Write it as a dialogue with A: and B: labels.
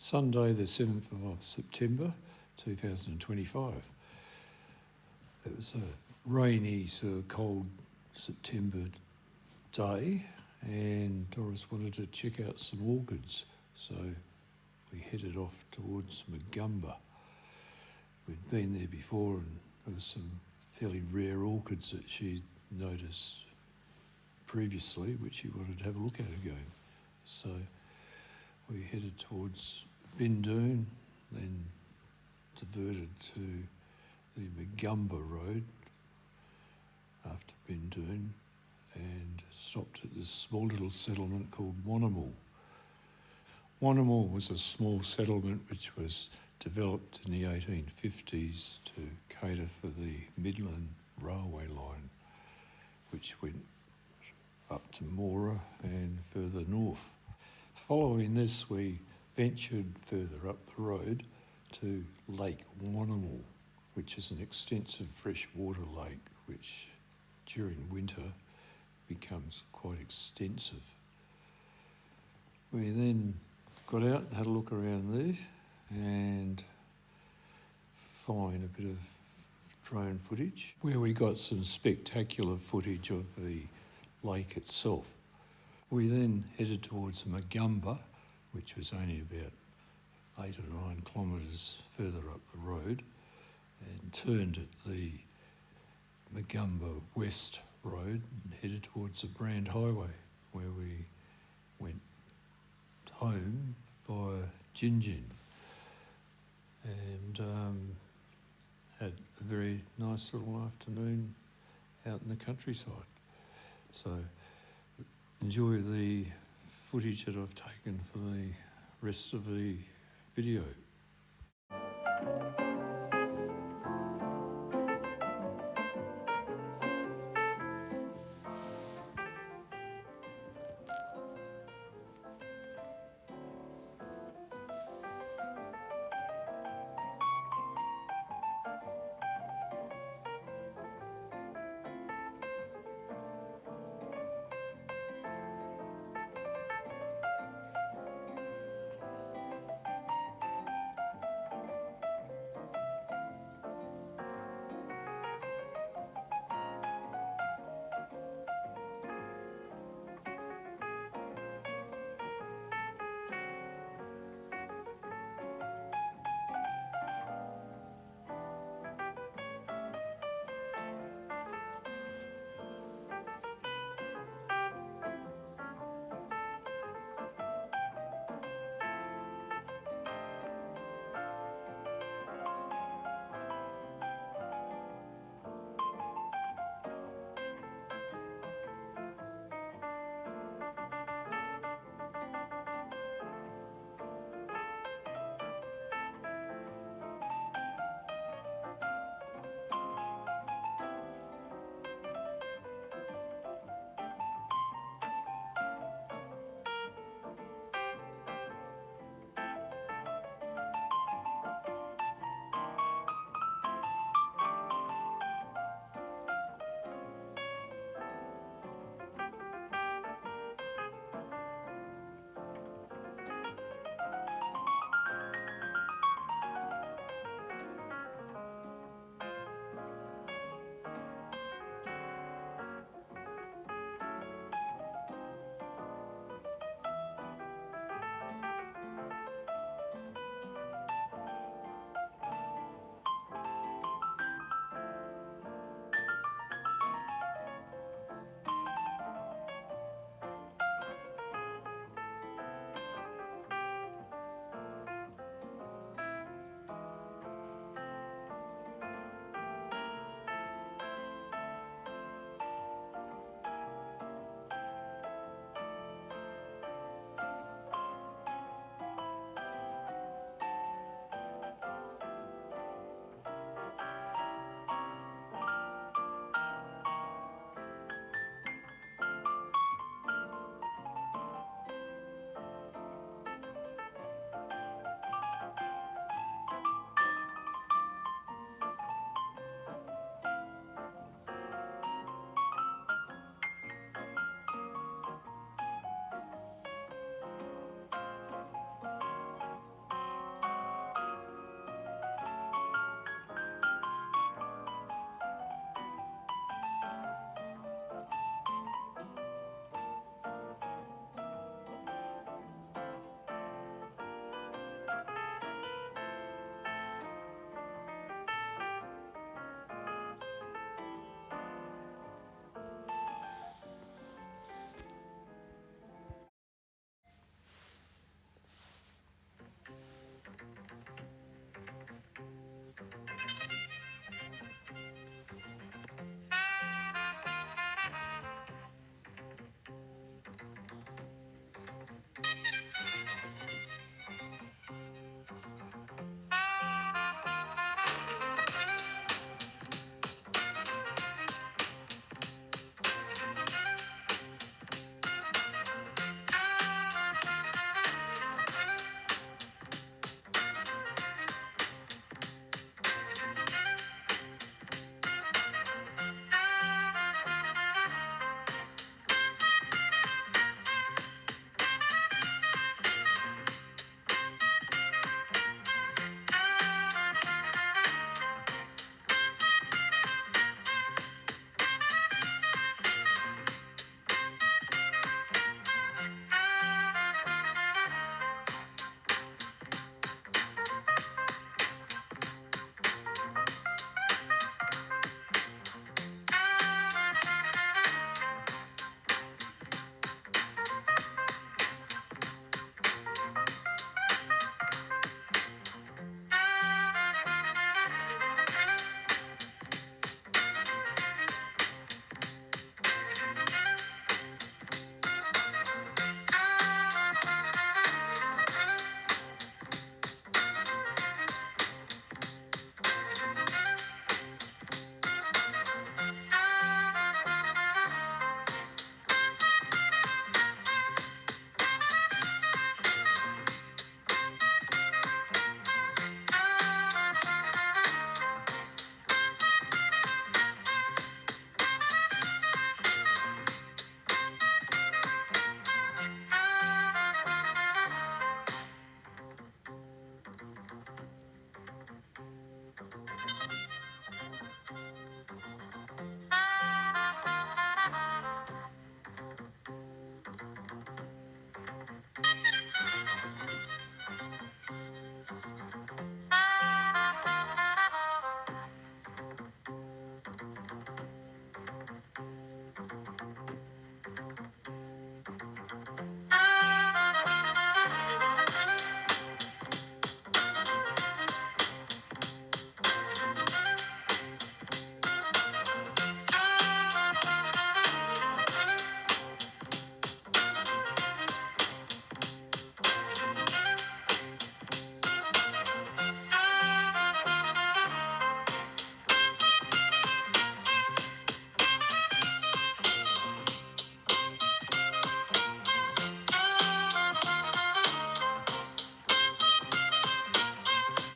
A: Sunday the 7th of September 2025. It was a rainy, sort of cold September day, and Doris wanted to check out some orchids, so we headed off towards Mogumber. We'd been there before and there was some fairly rare orchids that she'd noticed previously, which she wanted to have a look at again. So we headed towards Bindoon, then diverted to the Mogumber Road after Bindoon and stopped at this small little settlement called WANNAMAL. WANNAMAL was a small settlement which was developed in the 1850s to cater for the Midland Railway line, which went up to Moora and further north. Following this, we ventured further up the road to Lake WANNAMAL, which is an extensive freshwater lake which during winter becomes quite extensive. We then got out and had a look around there and find a bit of drone footage where we got some spectacular footage of the lake itself. We then headed towards Mogumber, which was only about 8 or 9 kilometres further up the road, and turned at the Mogumber West Road and headed towards the Brand Highway, where we went home via Gingin and had a very nice little afternoon out in the countryside. So enjoy the footage that I've taken for the rest of the video.